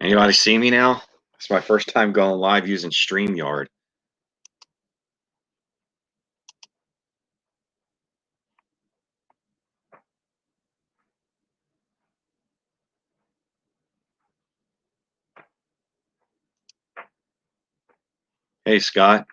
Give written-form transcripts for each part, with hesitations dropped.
Anybody see me now? It's my first time going live using StreamYard. Hey, Scott.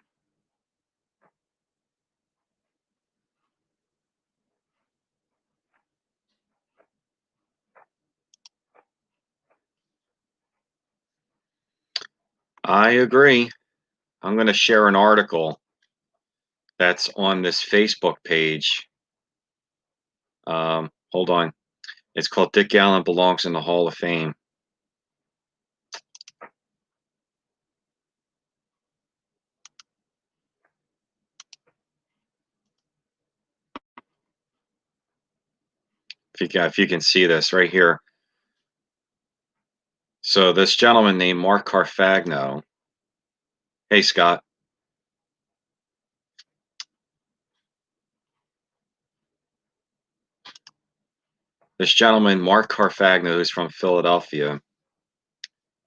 I agree. I'm going to share an article that's on this Facebook page. Hold on. It's called Dick Allen Belongs in the Hall of Fame. If you can see this right here. So this gentleman named Mark Carfagno. Hey, Scott. This gentleman, Mark Carfagno, who's from Philadelphia,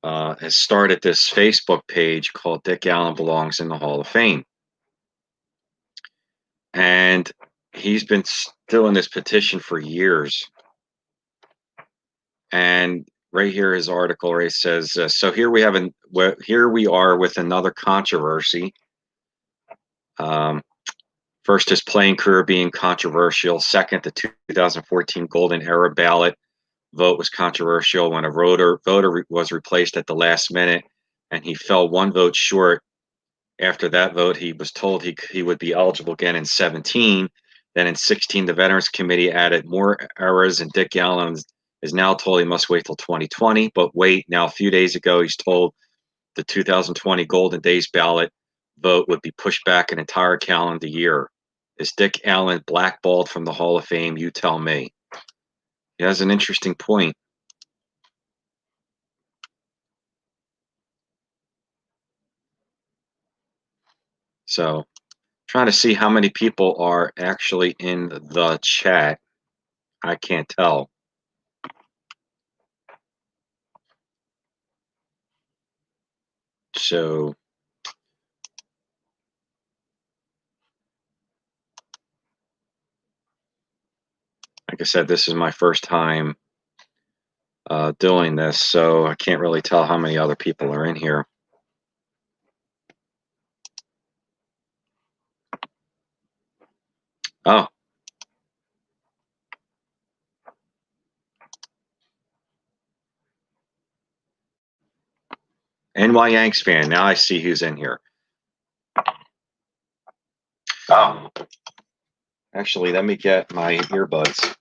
has started this Facebook page called Dick Allen Belongs in the Hall of Fame. And he's been doing this petition for years. And right here, his article right says, so here we are with another controversy. First, his playing career being controversial. Second, the 2014 Golden Era ballot vote was controversial when a voter was replaced at the last minute, and he fell one vote short. After that vote, he was told he would be eligible again in 17. Then in 16, the Veterans Committee added more errors, and Dick Allen is now told he must wait till 2020. But wait, now a few days ago, he's told the 2020 Golden Days ballot vote would be pushed back an entire calendar year. Is Dick Allen blackballed from the Hall of Fame? You tell me. He has an interesting point. So, trying to see how many people are actually in the chat. I can't tell. So, like I said, this is my first time doing this, so I can't really tell how many other people are in here. Oh. NY Yanks fan. Now I see who's in here. Oh. Actually, let me get my earbuds.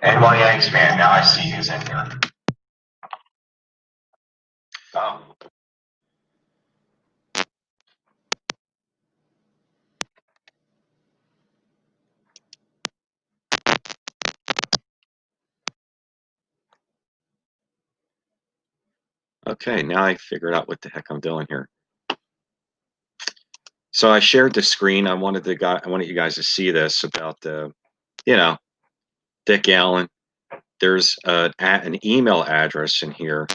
NY Yanks fan. Now I see who's in here. Oh. Okay, now I figured out what the heck I'm doing here. So I shared the screen. I wanted you guys to see this about the, Dick Allen. There's an email address in here.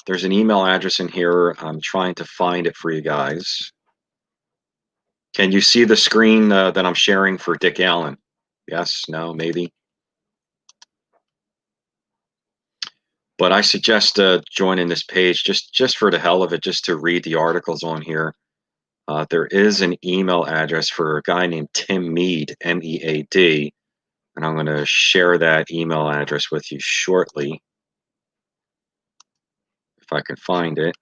There's an email address in here. I'm trying to find it for you guys. Can you see the screen that I'm sharing for Dick Allen? Yes, no, maybe. But I suggest joining this page just for the hell of it, just to read the articles on here. There is an email address for a guy named Tim Mead, M-E-A-D, and I'm going to share that email address with you shortly, if I can find it.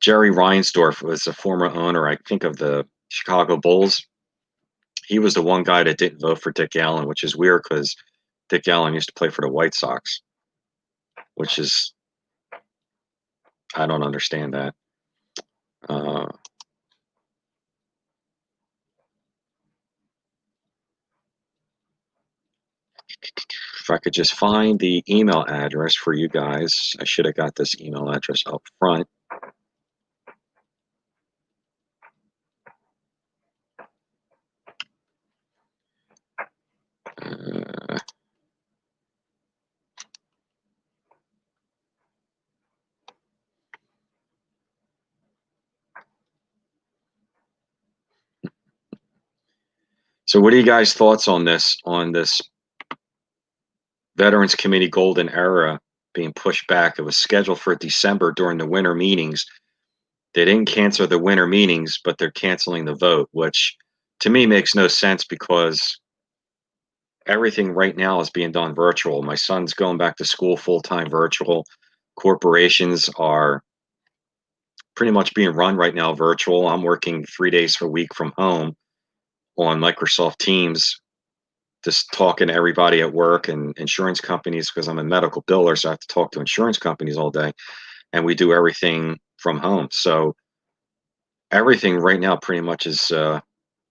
Jerry Reinsdorf was a former owner, I think, of the Chicago Bulls. He was the one guy that didn't vote for Dick Allen, which is weird because Dick Allen used to play for the White Sox. which is, I don't understand that. If I could just find the email address for you guys. I should have got this email address up front. So what are you guys' thoughts on this Veterans Committee Golden Era being pushed back? It was scheduled for December during the winter meetings. They didn't cancel the winter meetings, but they're canceling the vote, which to me makes no sense because everything right now is being done virtual. My son's going back to school full-time virtual. Corporations are pretty much being run right now virtual. I'm working 3 days a week from home on Microsoft Teams, just talking to everybody at work and insurance companies because I'm a medical biller, so I have to talk to insurance companies all day, and we do everything from home. So everything right now pretty much is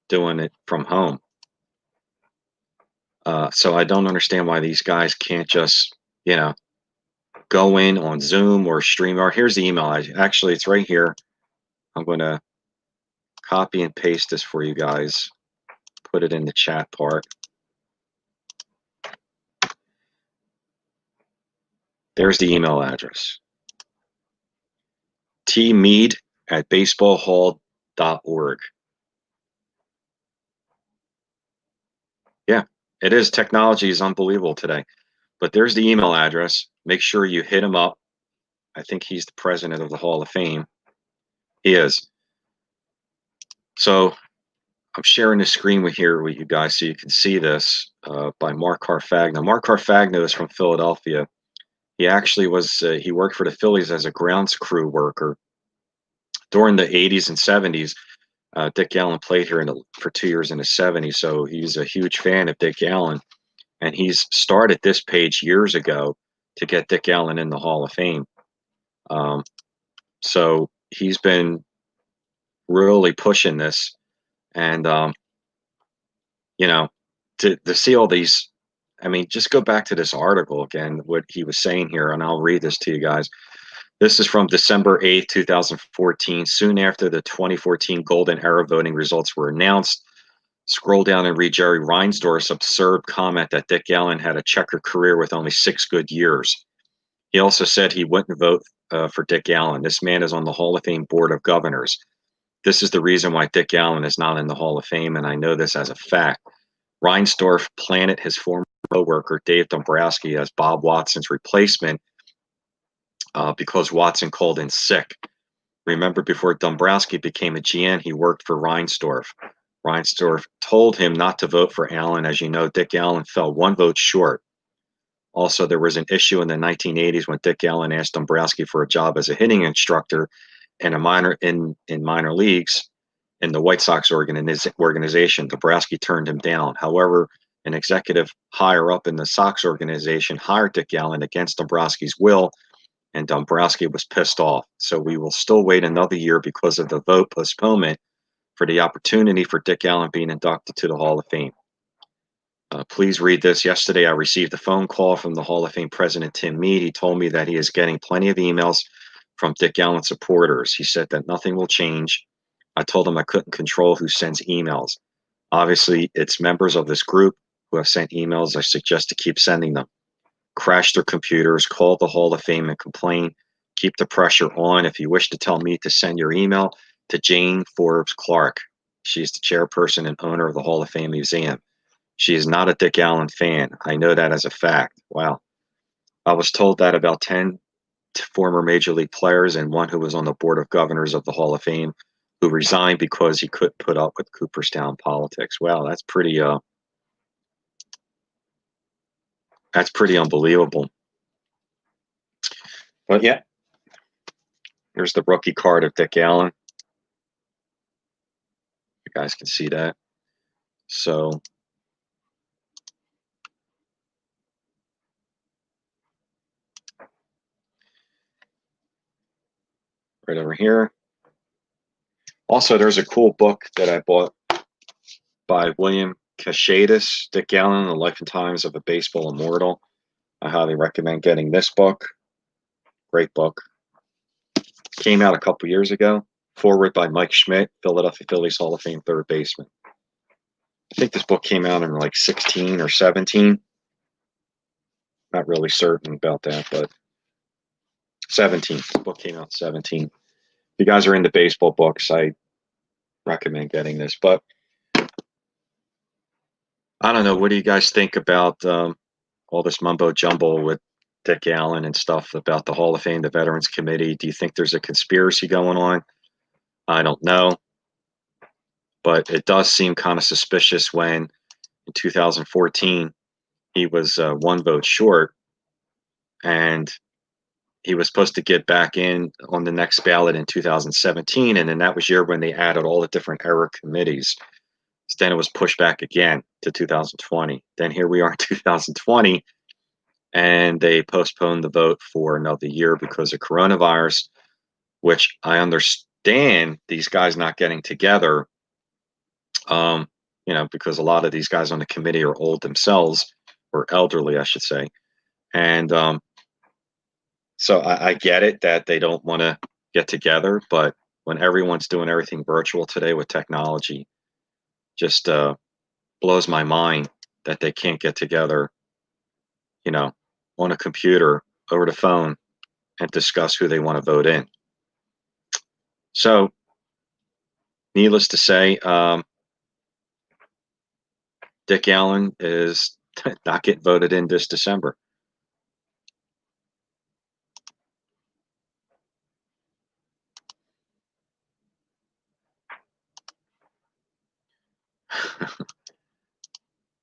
doing it from home. So I don't understand why these guys can't just, go in on Zoom or stream. Or here's the email. Actually, it's right here. I'm going to copy and paste this for you guys. Put it in the chat part. There's the email address. tmead@baseballhall.org. Yeah, it is. Technology is unbelievable today. But there's the email address. Make sure you hit him up. I think he's the president of the Hall of Fame. He is. So I'm sharing the screen with you guys so you can see this by Mark Carfagno. Mark Carfagno is from Philadelphia. He actually he worked for the Phillies as a grounds crew worker. During the 80s and 70s, Dick Allen played here for 2 years in the 70s, so he's a huge fan of Dick Allen. And he's started this page years ago to get Dick Allen in the Hall of Fame. So he's been really pushing this. And, to see all these, I mean, just go back to this article again, what he was saying here, and I'll read this to you guys. This is from December 8th, 2014, soon after the 2014 Golden Era voting results were announced. Scroll down and read Jerry Reinsdorf's absurd comment that Dick Allen had a checkered career with only 6 good years. He also said he wouldn't vote for Dick Allen. This man is on the Hall of Fame Board of Governors. This is the reason why Dick Allen is not in the Hall of Fame, and I know this as a fact. Reinsdorf planted his former co-worker Dave Dombrowski as Bob Watson's replacement because Watson called in sick. Remember, before Dombrowski became a GM, he worked for Reinsdorf. Reinsdorf told him not to vote for Allen. As you know, Dick Allen fell 1 vote short. Also, there was an issue in the 1980s when Dick Allen asked Dombrowski for a job as a hitting instructor in minor leagues in the White Sox organization. Dombrowski turned him down. However, an executive higher up in the Sox organization hired Dick Allen against Dombrowski's will, and Dombrowski was pissed off. So we will still wait another year because of the vote postponement for the opportunity for Dick Allen being inducted to the Hall of Fame. Please read this. Yesterday, I received a phone call from the Hall of Fame president, Tim Mead. He told me that he is getting plenty of emails from Dick Allen supporters. He said that nothing will change. I told him I couldn't control who sends emails. Obviously, it's members of this group who have sent emails. I suggest to keep sending them. Crash their computers, call the Hall of Fame and complain. Keep the pressure on. If you wish to tell me to send your email to Jane Forbes Clark. She's the chairperson and owner of the Hall of Fame Museum. She is not a Dick Allen fan. I know that as a fact. Wow. I was told that about 10 former major league players and one who was on the board of governors of the Hall of Fame who resigned because he couldn't put up with Cooperstown politics. Wow, that's pretty unbelievable. But yeah, here's the rookie card of Dick Allen. You guys can see that. So right over here. Also, there's a cool book that I bought by William Cashadis, Dick Allen, The Life and Times of a Baseball Immortal. I highly recommend getting this book. Great book. Came out a couple years ago. Forward by Mike Schmidt, Philadelphia Phillies Hall of Fame third baseman. I think this book came out in like 16 or 17. Not really certain about that, but 17. This book came out in 17. If you guys are into baseball books, I recommend getting this. But I don't know. What do you guys think about all this mumbo jumbo with Dick Allen and stuff about the Hall of Fame, the Veterans Committee? Do you think there's a conspiracy going on? I don't know. But it does seem kind of suspicious when in 2014 he was one vote short, and he was supposed to get back in on the next ballot in 2017, and then that was year when they added all the different era committees. So then it was pushed back again to 2020. Then here we are in 2020, and they postponed the vote for another year because of coronavirus, which I understand these guys not getting together, because a lot of these guys on the committee are old themselves, or elderly, I should say. And so I get it that they don't want to get together, but when everyone's doing everything virtual today with technology, just blows my mind that they can't get together, on a computer, over the phone, and discuss who they want to vote in. So, needless to say, Dick Allen is not getting voted in this December.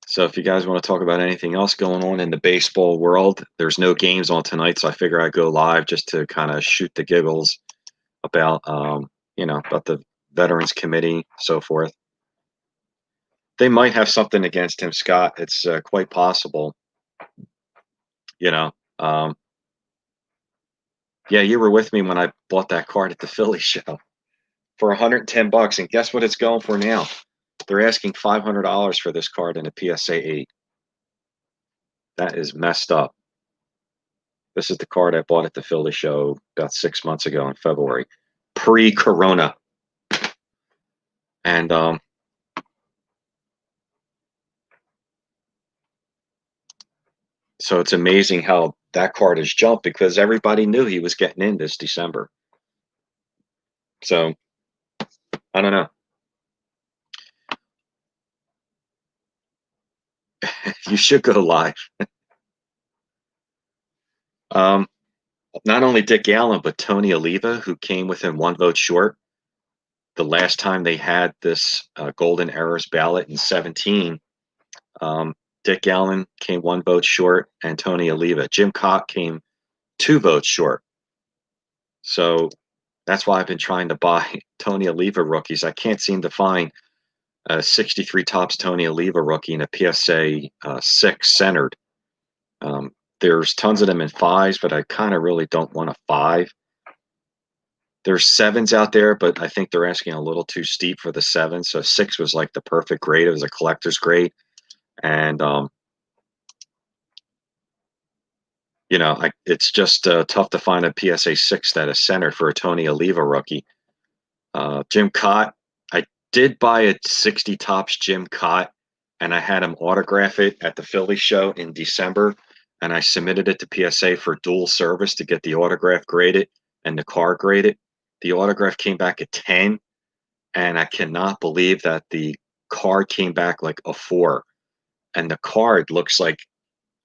So if you guys want to talk about anything else going on in the baseball world, there's no games on tonight, so I figure I'd go live just to kind of shoot the giggles about, about the Veterans Committee, so forth. They might have something against Tim Scott. It's quite possible. Yeah, you were with me when I bought that card at the Philly show for $110, and guess what it's going for now? They're asking $500 for this card in a PSA 8. That is messed up. This is the card I bought at the Philly show about 6 months ago in February, pre-Corona. And so it's amazing how that card has jumped because everybody knew he was getting in this December. So I don't know. You should go live. Not only Dick Allen, but Tony Oliva, who came within one vote short. The last time they had this Golden Eras ballot in 17, Dick Allen came one vote short, and Tony Oliva. Jim Cock came 2 votes short. So that's why I've been trying to buy Tony Oliva rookies. I can't seem to find a 63 tops Tony Oliva rookie in a PSA 6 centered. There's tons of them in 5s, but I kind of really don't want a 5. There's 7s out there, but I think they're asking a little too steep for the 7. So 6 was like the perfect grade. It was a collector's grade. And, it's just tough to find a PSA 6 that is centered for a Tony Oliva rookie. Jim Cott, I did buy a 60 tops Jim Cott, and I had him autograph it at the Philly show in December, and I submitted it to PSA for dual service to get the autograph graded and the card graded. The autograph came back at 10, and I cannot believe that the card came back like a 4. And the card looks like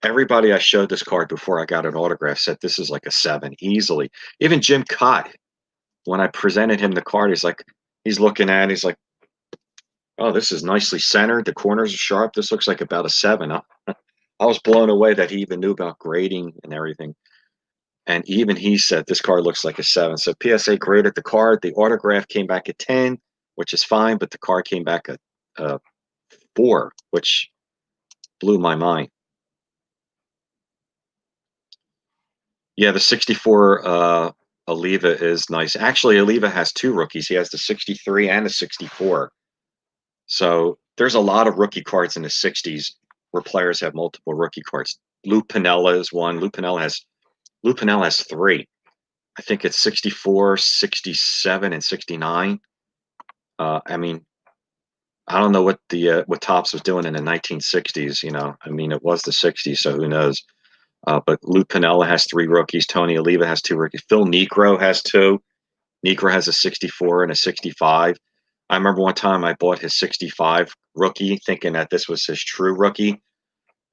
everybody I showed this card before I got an autograph said this is like a 7 easily. Even Jim Cott, when I presented him the card, he's looking at it, he's like, oh, this is nicely centered. The corners are sharp. This looks like about a 7. I was blown away that he even knew about grading and everything. And even he said this card looks like a 7. So PSA graded the card. The autograph came back at 10, which is fine, but the card came back at 4, which blew my mind. Yeah, the 64 Oliva is nice. Actually, Oliva has two rookies. He has the 63 and the 64. So there's a lot of rookie cards in the 60s where players have multiple rookie cards. Lou Piniella is one. Lou Piniella has three. I think it's 64, 67, and 69. I mean, I don't know what Topps was doing in the 1960s. I mean, it was the 60s, so who knows? But Lou Piniella has three rookies. Tony Oliva has two rookies. Phil Niekro has two. Niekro has a 64 and a 65. I remember one time I bought his 65 rookie thinking that this was his true rookie.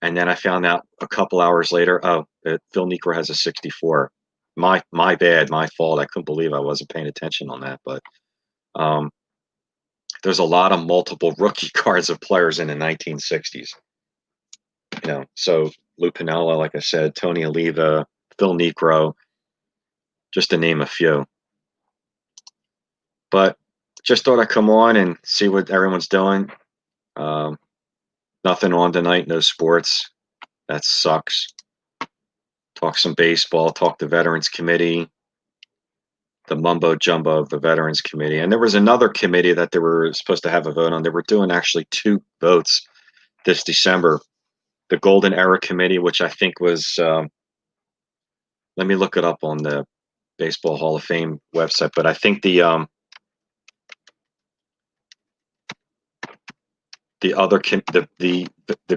And then I found out a couple hours later, Phil Niekro has a 64. My bad, my fault. I couldn't believe I wasn't paying attention on that. But there's a lot of multiple rookie cards of players in the 1960s. So Lou Piniella, like I said, Tony Oliva, Phil Niekro, just to name a few. But just thought I'd come on and see what everyone's doing. Nothing on tonight, no sports. That sucks. Talk some baseball, talk the Veterans Committee, the mumbo jumbo of the Veterans Committee. And there was another committee that they were supposed to have a vote on. They were doing actually two votes this December. The Golden Era Committee, which I think was, let me look it up on the Baseball Hall of Fame website, but I think the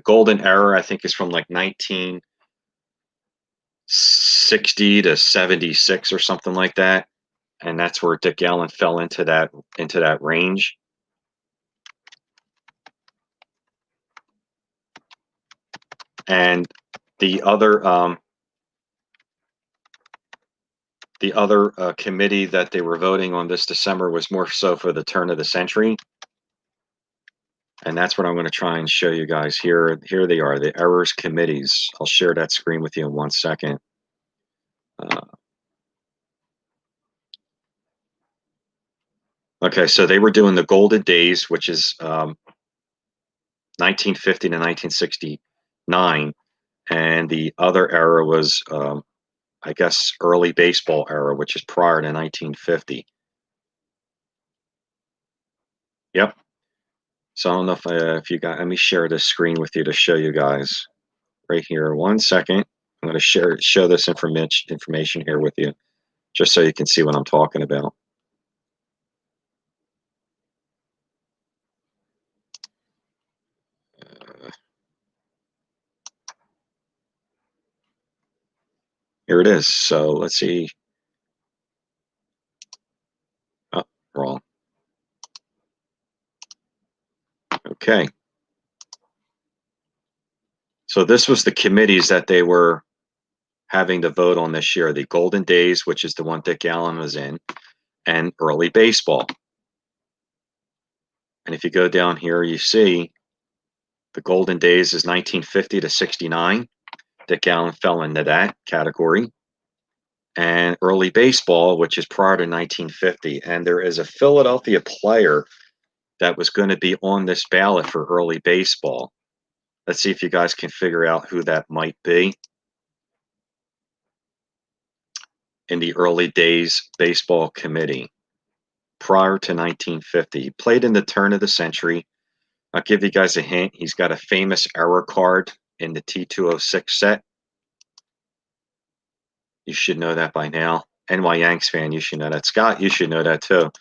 Golden Era, I think, is from like 1960 to 76 or something like that. And that's where Dick Allen fell into that range. And the other committee that they were voting on this December was more so for the turn of the century. And that's what I'm going to try and show you guys here. Here they are, the errors committees. I'll share that screen with you in 1 second. Okay, so they were doing the Golden Days, which is 1950 to 1969. And the other era was, I guess, early baseball era, which is prior to 1950. Yep. So I don't know if you got, let me share this screen with you to show you guys right here. 1 second. I'm going to show this information here with you, just so you can see what I'm talking about. Here it is. So let's see. Oh, wrong. Okay. So this was the committees that they were having to vote on this year. The Golden Days, which is the one Dick Allen was in, and early baseball. And if you go down here, you see the Golden Days is 1950 to 69. Dick Allen fell into that category. And early baseball, which is prior to 1950. And there is a Philadelphia player that was going to be on this ballot for early baseball. Let's see if you guys can figure out who that might be. In the early days baseball committee, prior to 1950. He played in the turn of the century. I'll give you guys a hint. He's got a famous error card in the T206 set. You should know that by now. NY Yanks fan, you should know that. Scott, you should know that too.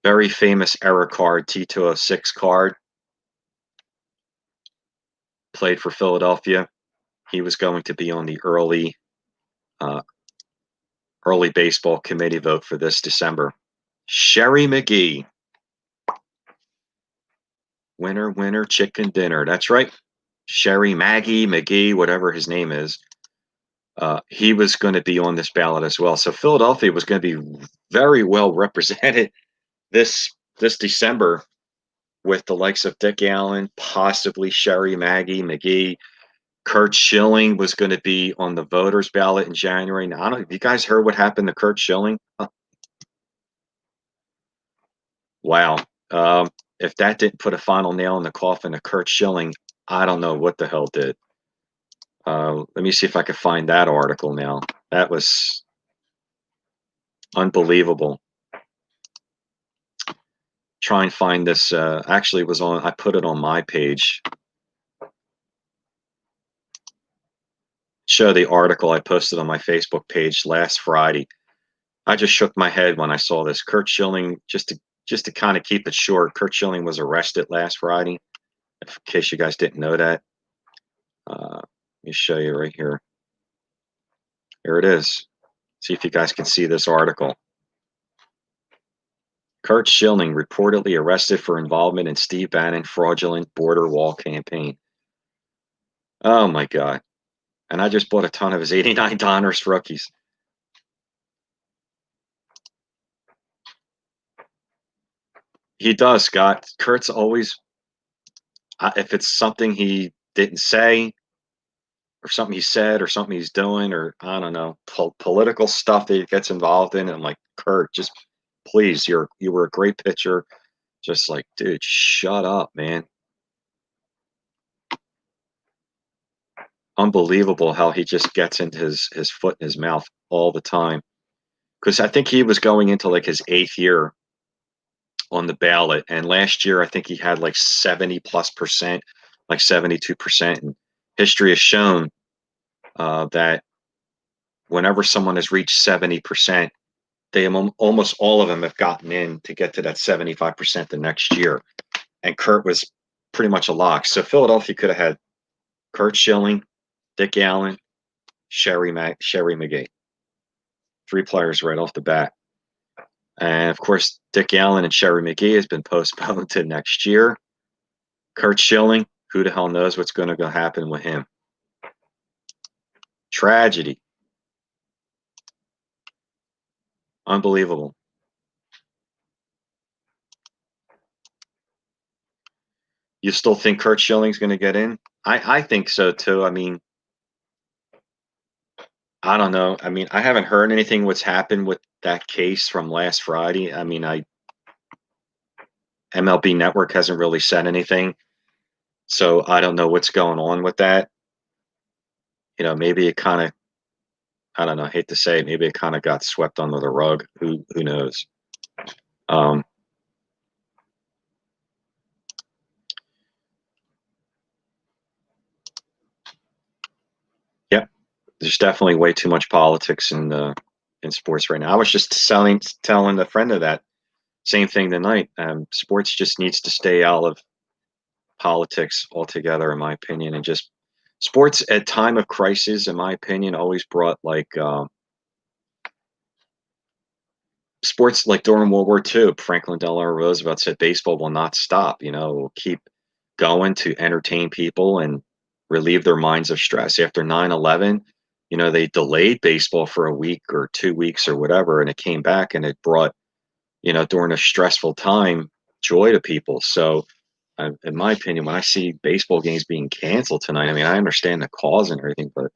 Very famous error card, T206 card. Played for Philadelphia. He was going to be on the early baseball committee vote for this December. Sherry McGee. Winner, winner, chicken dinner. That's right. Sherry, Maggie, McGee, whatever his name is. He was going to be on this ballot as well. So Philadelphia was going to be very well represented this December with the likes of Dick Allen, possibly Sherry, Maggie, McGee. Curt Schilling was going to be on the voters ballot in January. Now, I don't know if you guys heard what happened to Curt Schilling. Wow. If that didn't put a final nail in the coffin of Curt Schilling, I don't know what the hell did. Let me see if I can find that article now. That was Unbelievable. Try and find this. Actually, it was on. I put it on my page. Show the article I posted on my Facebook page last Friday. I just shook my head when I saw this. Curt Schilling, just to kind of keep it short, Curt Schilling was arrested last Friday. In case you guys didn't know that, let me show you right here. Here it is. See if you guys can see this article. Curt Schilling reportedly arrested for involvement in Steve Bannon fraudulent border wall campaign. Oh my God. And I just bought a ton of his $89 rookies. He does, Scott. Kurt's always, if it's something he didn't say, or something he said, or something he's doing, or I don't know, political stuff that he gets involved in, and I'm like, Curt, just please, you were a great pitcher. Just like, dude, shut up, man. Unbelievable how he just gets into his foot in his mouth all the time. Because I think he was going into like his 8th year on the ballot, and last year I think he had like 70+%, like 72%. And history has shown that whenever someone has reached 70%, they almost all of them have gotten in to get to that 75% the next year. And Curt was pretty much a lock. So Philadelphia could have had Curt Schilling, Dick Allen, Sherry McGee. 3 players right off the bat. And of course, Dick Allen and Sherry McGee has been postponed to next year. Curt Schilling, who the hell knows what's going to happen with him? Tragedy. Unbelievable. You still think Curt Schilling's going to get in? I think so too. I mean, I don't know. I mean, I haven't heard anything what's happened with that case from last Friday. I mean, MLB Network hasn't really said anything, so I don't know what's going on with that. You know, maybe it kind of, I don't know, I hate to say it, maybe it kind of got swept under the rug. Who knows? Um, yeah, there's definitely way too much politics in sports right now. I was just telling a friend of that same thing tonight. Sports just needs to stay out of politics altogether, in my opinion, and just sports at time of crisis, in my opinion, always brought like sports like during World War II. Franklin Delano Roosevelt said baseball will not stop. You know, will keep going to entertain people and relieve their minds of stress. After 9/11, you know, they delayed baseball for a week or 2 weeks or whatever, and it came back and it brought, you know, during a stressful time, joy to people. So, in my opinion, when I see baseball games being canceled tonight, I mean, I understand the cause and everything, but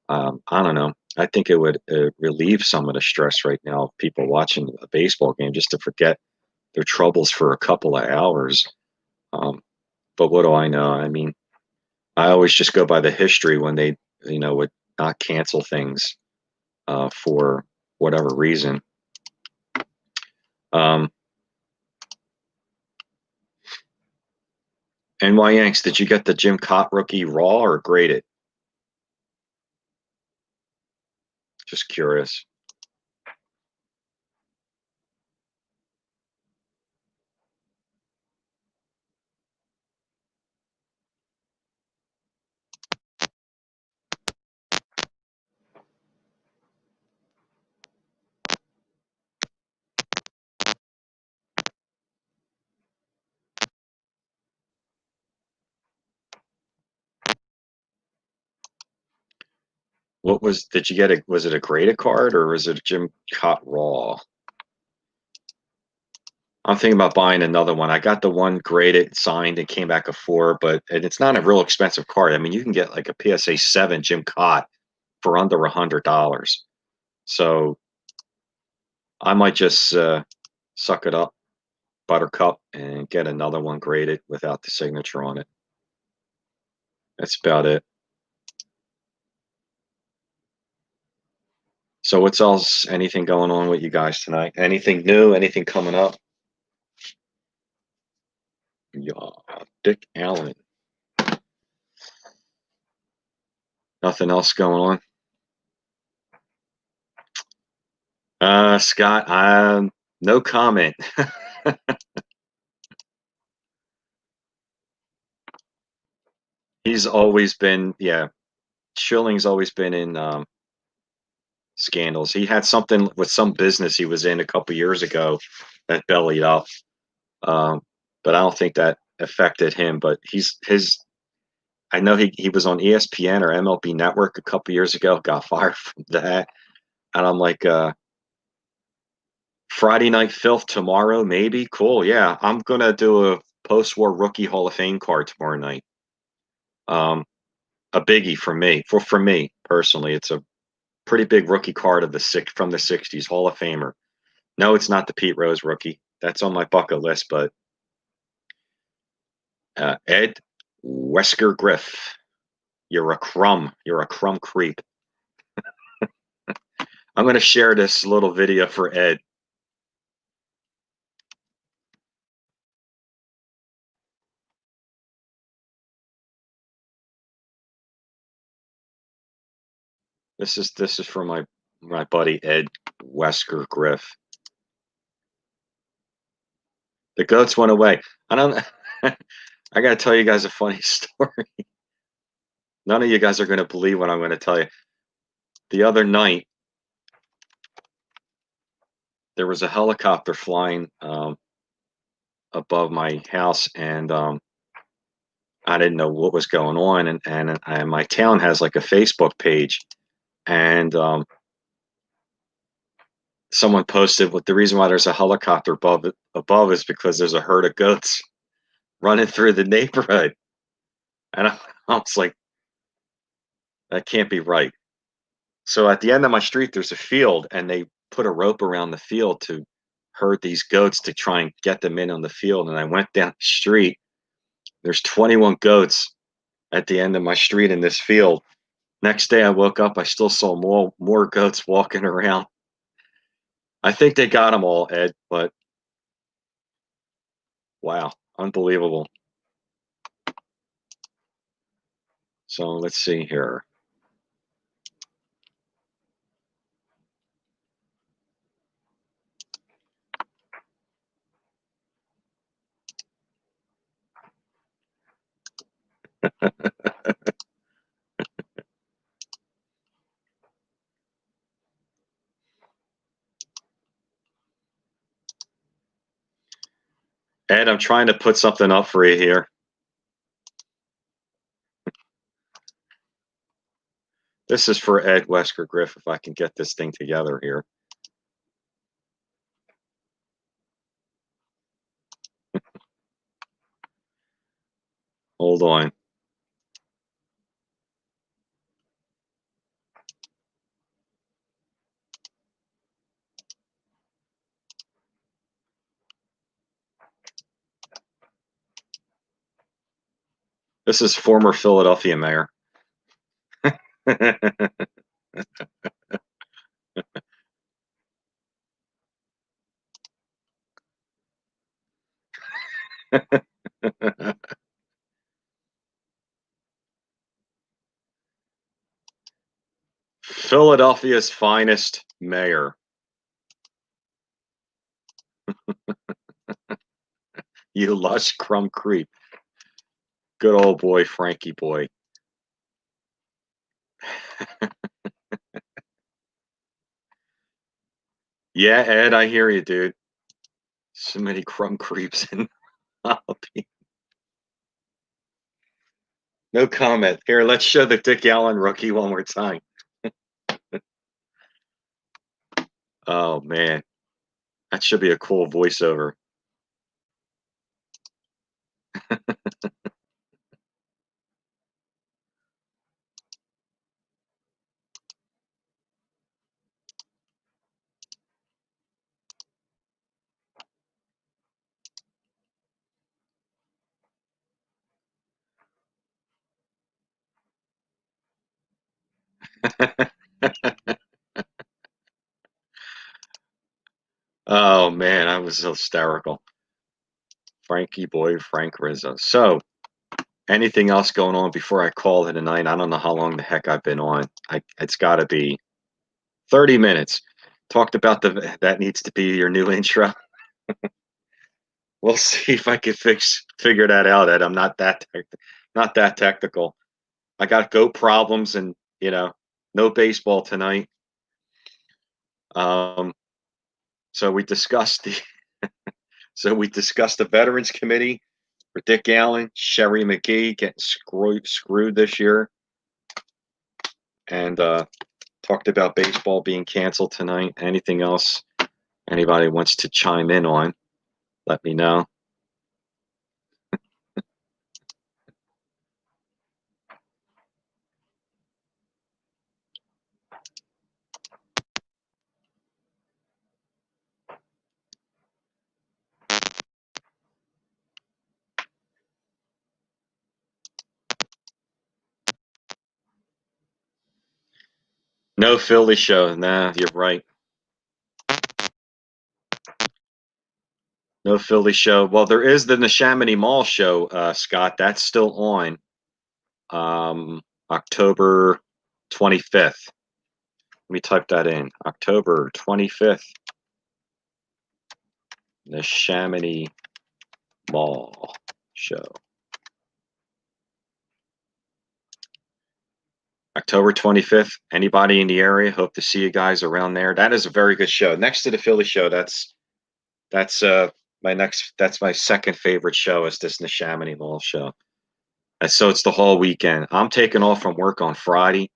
I don't know. I think it would relieve some of the stress right now of people watching a baseball game just to forget their troubles for a couple of hours. Um, but what do I know? I mean, I always just go by the history when they, you know, would not cancel things for whatever reason. Um, NY Yanks, did you get the Jim Cott rookie raw or graded? Just curious. What was, did you get a, was it a graded card or was it a Jim Cott raw? I'm thinking about buying another one. I got the one graded, signed, and came back a 4, but and it's not a real expensive card. I mean, you can get like a PSA 7 Jim Cott for under $100. So I might just suck it up, buttercup, and get another one graded without the signature on it. That's about it. So what's else? Anything going on with you guys tonight? Anything new? Anything coming up? Yeah, Dick Allen. Nothing else going on? Scott, no comment. He's always been, yeah, Schilling's always been in scandals. He had something with some business he was in a couple years ago that bellied up. Um, but I don't think that affected him. But I know he was on ESPN or MLB Network a couple years ago, got fired from that. And I'm like, Friday Night Filth tomorrow, maybe? Cool. Yeah, I'm gonna do a post-war rookie Hall of Fame card tomorrow night. Um, a biggie for me personally. It's a pretty big rookie card of from the '60s, Hall of Famer. No, it's not the Pete Rose rookie. That's on my bucket list, but Ed Wesker Griff, you're a crumb. You're a crumb creep. I'm going to share this little video for Ed. This is for my buddy Ed Wesker Griff. The goats went away. I don't. I got to tell you guys a funny story. None of you guys are going to believe what I'm going to tell you. The other night, there was a helicopter flying above my house, and I didn't know what was going on. And my town has like a Facebook page, and someone posted what the reason why there's a helicopter above is because there's a herd of goats running through the neighborhood. And I was like, that can't be right. So at the end of my street, there's a field, and they put a rope around the field to herd these goats to try and get them in on the field. And I went down the street. There's 21 goats at the end of my street in this field. Next day I woke up, I still saw more goats walking around. I think they got them all, Ed, but wow, unbelievable. So let's see here. Ed, I'm trying to put something up for you here. This is for Ed Wesker Griff, if I can get this thing together here. Hold on. This is former Philadelphia mayor. Philadelphia's finest mayor. You lush crumb creep. Good old boy, Frankie boy. Yeah, Ed, I hear you, dude. So many crumb creeps in No comment. Here, let's show the Dick Allen rookie one more time. Oh man, that should be a cool voiceover. was hysterical. Frankie boy, Frank Rizzo. So, anything else going on before I call it a night? I don't know how long the heck I've been on. It's got to be 30 minutes. Talked about that needs to be your new intro. We'll see if I can figure that out, Ed. I'm not that technical. I got goat problems, and no baseball tonight. So we discussed the Veterans Committee for Dick Allen, Sherry McGee getting screwed this year, and talked about baseball being canceled tonight. Anything else anybody wants to chime in on, let me know. No Philly show. Nah, you're right. No Philly show. Well, there is the Neshaminy Mall show, Scott. That's still on. October 25th. Let me type that in. October 25th. Neshaminy Mall show. October 25th. Anybody in the area? Hope to see you guys around there. That is a very good show. Next to the Philly show, that's my second favorite show is this Neshaminy Mall show. And so it's the whole weekend. I'm taking off from work on Friday,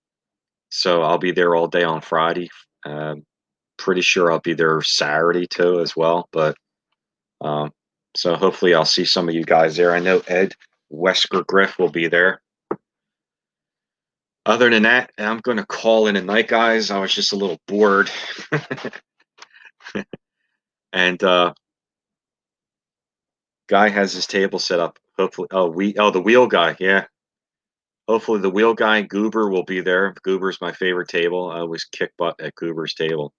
so I'll be there all day on Friday. Pretty sure I'll be there Saturday too as well. But so hopefully I'll see some of you guys there. I know Ed Wesker Griff will be there. Other than that, I'm going to call it a night, guys. I was just a little bored. And guy has his table set up. Hopefully, the wheel guy, yeah. Hopefully the wheel guy, Goober, will be there. Goober's my favorite table. I always kick butt at Goober's table.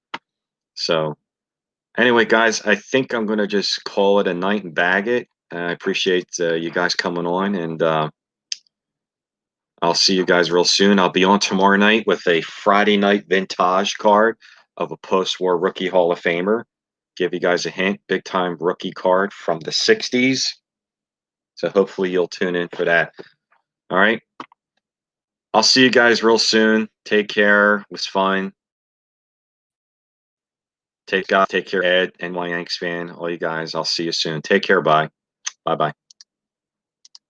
So anyway, guys, I think I'm going to just call it a night and bag it. I appreciate you guys coming on, and I'll see you guys real soon. I'll be on tomorrow night with a Friday night vintage card of a post-war rookie Hall of Famer. Give you guys a hint, big-time rookie card from the 60s. So hopefully you'll tune in for that. All right. I'll see you guys real soon. Take care. It was fun. Take care, Ed, NY Yanks fan, all you guys. I'll see you soon. Take care. Bye. Bye-bye.